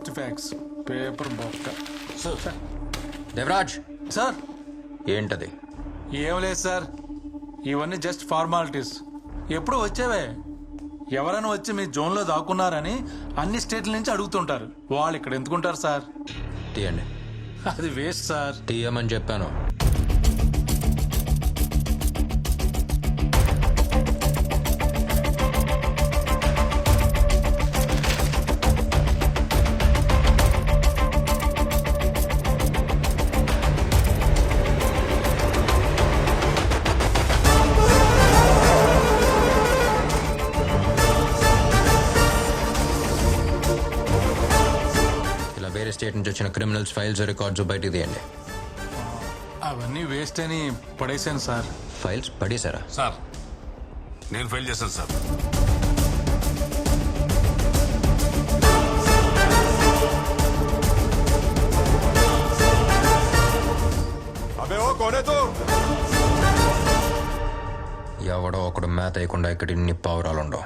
Waste fax paper బొక్క. Sir Devaraj sir ఏంటది? ఏం లేదు సార్, ఇవన్నీ జస్ట్ ఫార్మాలిటీస్. ఎప్పుడు వచ్చేవే. ఎవరైనా వచ్చి మీ జోన్లో దాక్కున్నారని అన్ని స్టేట్ల నుంచి అడుగుతుంటారు. వాళ్ళు ఇక్కడ ఎందుకుంటారు సార్? తీయండి. అది వేస్ట్ సార్. తీయమని చెప్పాను. వేరే స్టేట్ నుంచి వచ్చిన క్రిమినల్స్ ఫైల్స్ రికార్డ్స్ బయటికి తీయండి. అవన్నీ వేస్ట్ అని పడేసాను సార్. ఫైల్స్ పడేశారా? సార్ నేను ఫైల్ చేశాను సార్. అబే ఓ కోనే తో ఎవడో ఒకడు మ్యాథ్ అయ్యకుండా ఇక్కడ ఇన్ని పావురాలు ఉండవు.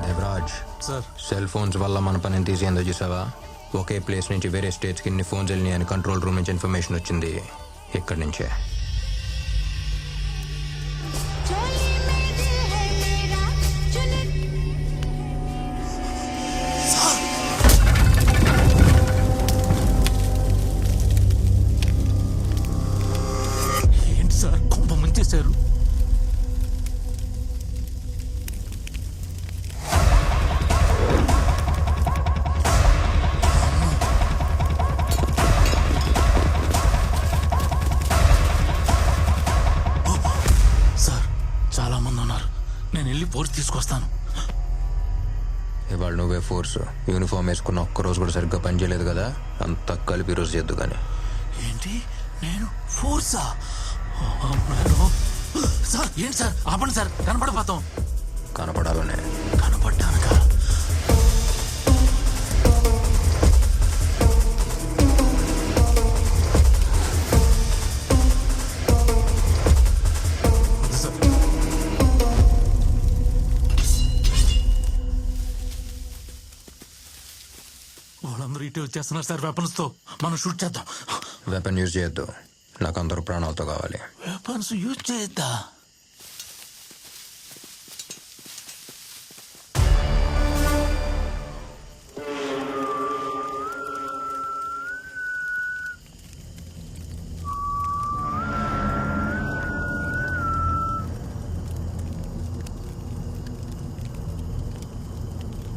దేవరాజ్ సార్ సెల్ ఫోన్స్ వల్ల మన పనిని తీసేందో చూసావా? ఒకే ప్లేస్ నుంచి వేరే స్టేట్స్కి ఇన్ని ఫోన్స్ వెళ్ళినాయి అని కంట్రోల్ రూమ్ నుంచి ఇన్ఫర్మేషన్ వచ్చింది. ఇక్కడి నుంచే. ఏంటి సార్ కొంప ముంచేశారు? సార్ చాలా మంది ఉన్నారు, నేను వెళ్ళి పోలీస్ తీసుకొస్తాను. ఇవాళ నువ్వే ఫోర్స్. యూనిఫామ్ వేసుకున్న ఒక్కరోజు కూడా సరిగ్గా పనిచేయలేదు కదా, అంతా కలిపి రోజు చేద్దు కానీ. ఏంటి నేను ఫోర్సా? సార్ ఏంటి సార్, ఆపండి సార్, కనపడిపోతాం. కనపడాలనే. కనపడ్డానుగా. వద్దు సార్. వాళ్ళందరూ ఇటే వచ్చేస్తున్నారు సార్ వెపన్స్ తో. మనం షూట్ చేద్దాం. వెపన్ యూజ్ చేయొద్దు, నాకు అందరూ ప్రాణాలతో కావాలి. Weapons use చేద్దా?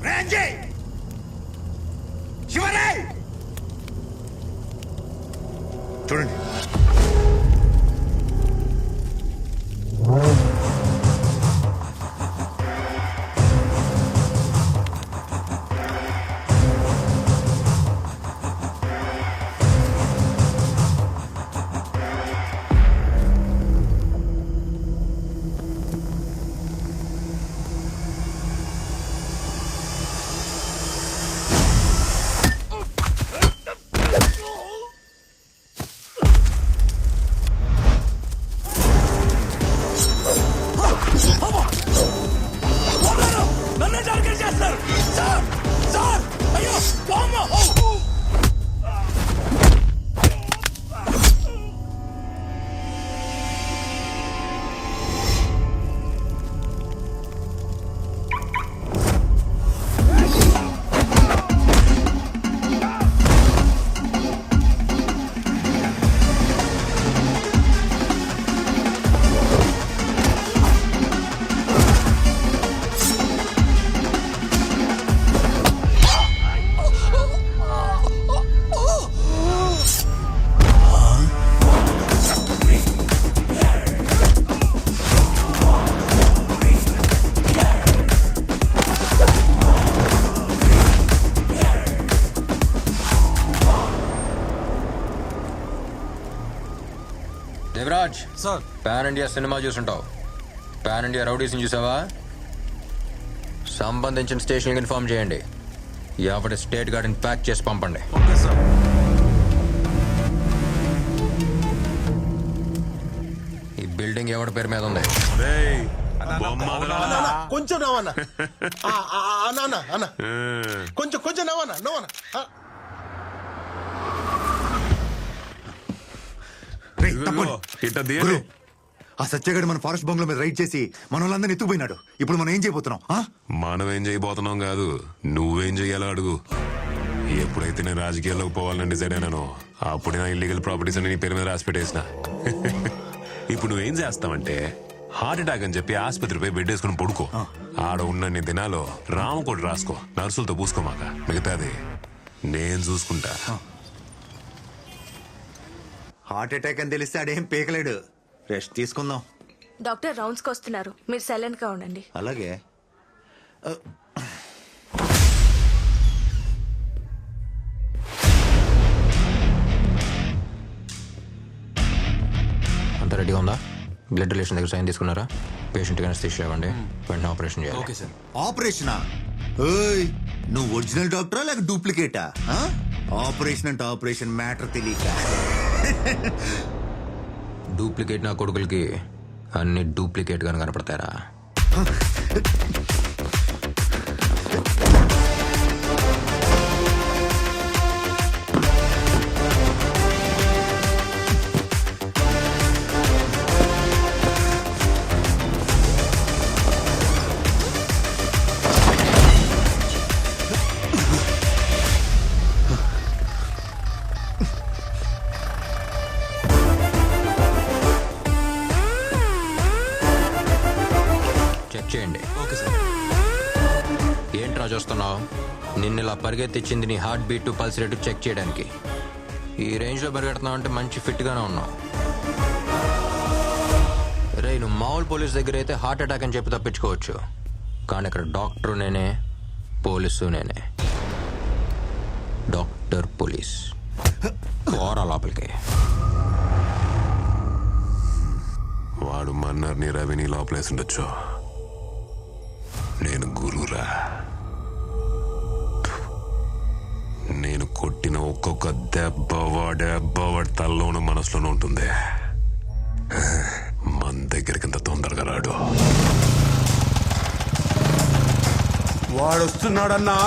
రేంజే శివరాయ్ చూడండి. నన్నే టార్గెట్ చేస్తారు సార్. సార్ అయ్యో బామ్మ. Devaraj sir pan India cinema చూసుంటావు. పాన్ ఇండియా రౌడీస్ని చూసావా? సంబంధించిన స్టేషన్కి ఇన్ఫార్మ్ చేయండి. ఎవరి స్టేట్ గార్డెన్ ప్యాక్ చేసి పంపండి. Okay sir. ఈ బిల్డింగ్ ఎవరి పేరు మీద ఉంది? రేయ్, బొమ్మ వదలరా. కొంచెం నవ్వన్నా అన్న అన్న కొంచెం కొంచెం నవ్వన్నా నవ్వన్నా రేయ్, ఇదిగో, తప్పండి. ఇట్ట తీయండి. గురు, ఆ సత్యగాడు మన ఫారెస్ట్ బంగ్లా మీద రైడ్ చేసి మన వాళ్ళందరినీ ఎత్తుకుపోయినాడు. ఇప్పుడు మనం ఏం చేయబోతున్నాం? మనం ఏం చేయబోతున్నాం కాదు, నువ్వేం చెయ్యాలో అడుగు. ఎప్పుడైతే నేను రాజకీయాల్లోకి పోవాలని డిసైడ్ అయినానో అప్పుడే నా ఇల్లీగల్ ప్రాపర్టీస్ అని నీ పేరు మీద రాసి పెట్టేసిన. ఇప్పుడు నువ్వేం చేస్తావంటే హార్ట్ అటాక్ అని చెప్పి ఆసుపత్రిపై బెడ్ వేసుకుని పడుకో. ఆడ ఉన్న దినాలో రామకోటి రాసుకో, నర్సులతో పూసుకోమాక. మిగతాది నేను చూసుకుంటా. హార్ట్ అటాక్ అని తెలిస్తే ఆడేం పీకలేడు. రెస్ట్ తీసుకుందాం. డాక్టర్ రౌండ్స్కి వస్తున్నారు, మీరు సైలెంట్గా ఉండండి. అలాగే. అంత రెడీగా ఉందా? బ్లడ్ రిలేషన్ దగ్గర సైన్ తీసుకున్నారా? పేషెంట్ కనెస్థీషియా ఇవ్వండి, వెంటనే ఆపరేషన్ చేయాలి. Okay sir. ఆపరేషనా? ఏయ్, నువ్వు ఒరిజినల్ డాక్టరా లేక డూప్లికేటా? ఆపరేషన్ అంటే ఆపరేషన్ మ్యాటర్ తెలియక. డూప్లికేట్ నా కొడుకులకి అన్ని డూప్లికేట్ గానే కనపడతారా? చెక్ చేయండి. Okay sir. ఏంట్రా చూస్తున్నావు? నిన్ను ఇలా పరిగెత్తిచ్చింది నీ heart beat pulse rate check చేయడానికి. ఈ రేంజ్లో పరిగెడుతున్నావు అంటే మంచి ఫిట్గానే ఉన్నావు. రే, నువ్వు మామూలు పోలీస్ దగ్గర అయితే హార్ట్ అటాక్ అని చెప్పి తప్పించుకోవచ్చు, కానీ ఇక్కడ డాక్టర్ నేనే, పోలీసు నేనే. డాక్టర్ పోలీస్ పోరా లోపలికి. వాడు మన్నర్ని రవిని లోపలేసి ఉండొచ్చు, నేను గురురా. నేను కొట్టిన ఒక్కొక్క దెబ్బ వాడి తల్లోనూ మనసులోనూ ఉంటుంది. మన దగ్గరికి అంత తొందరగా రాడు. వాడొస్తున్నాడన్నా.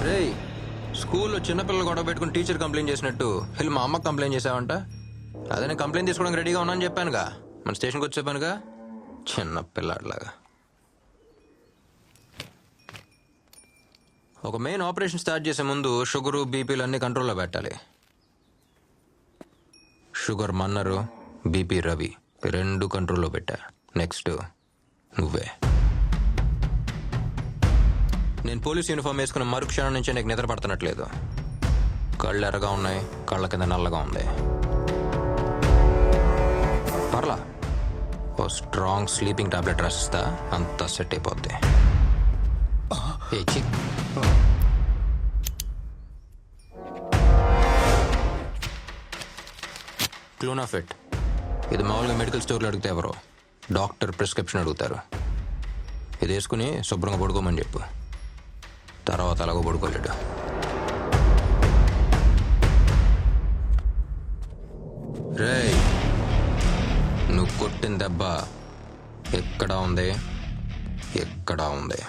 రేయ్, స్కూల్లో చిన్నపిల్లలు గొడవ పెట్టుకుని టీచర్ కంప్లైంట్ చేసినట్టు వీళ్ళు మా అమ్మకి కంప్లైంట్ చేసావంట. అదే నేను కంప్లైంట్ తీసుకోవడానికి రెడీగా ఉన్నాను చెప్పానుగా, మన స్టేషన్కి వచ్చి చెప్పానుగా. చిన్న పిల్లాడిలాగా. ఒక మెయిన్ ఆపరేషన్ స్టార్ట్ చేసే ముందు షుగరు బీపీలు అన్నీ కంట్రోల్లో పెట్టాలి. షుగర్ మన్నరు, బీపీ రవి రెండు కంట్రోల్లో పెట్టా. నెక్స్ట్ నువ్వే. నేను పోలీస్ యూనిఫామ్ వేసుకున్న మరుక్షణం నుంచి నీకు నిద్ర పడుతున్నట్లేదు. కళ్ళు ఎర్రగా ఉన్నాయి, కళ్ళ కింద నల్లగా ఉంది. పర్లా, ఓ స్ట్రాంగ్ స్లీపింగ్ టాబ్లెట్ రాసిస్తా, అంతా సెట్ అయిపోద్ది. క్లూనాఫిట్. ఇది మామూలుగా మెడికల్ స్టోర్లో అడిగితే ఎవరో, డాక్టర్ ప్రిస్క్రిప్షన్ అడుగుతారు. ఇది వేసుకుని శుభ్రంగా పడుకోమని చెప్పు. తర్వాత అలాగో పడుకోలేడు. రేయ్, నువ్వు కొట్టిన దెబ్బ ఎక్కడా ఉంది, ఎక్కడా ఉంది.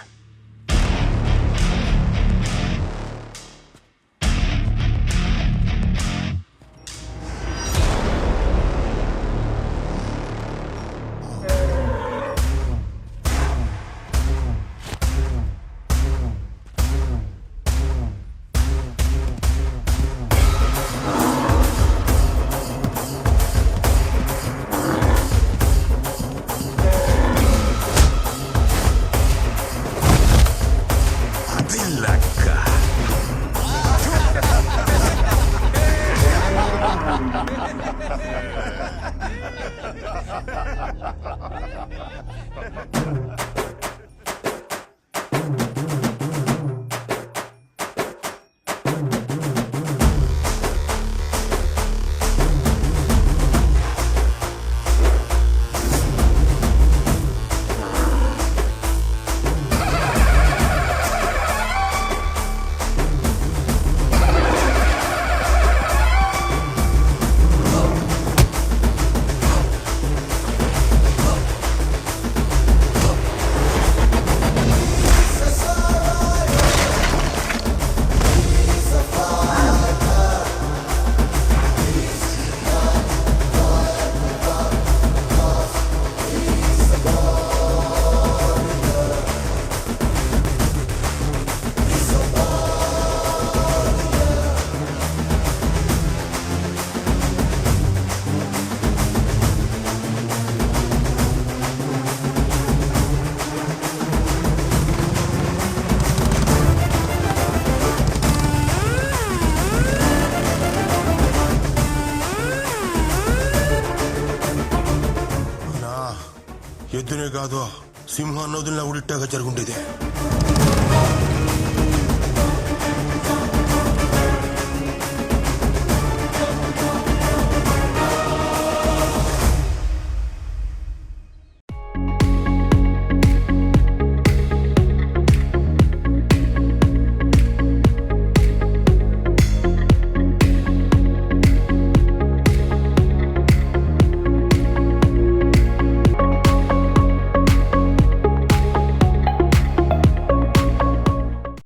ఎద్దునే కాదు సింహాన్ని వదిలిన ఉడిట్టాగా జరుగుండేది.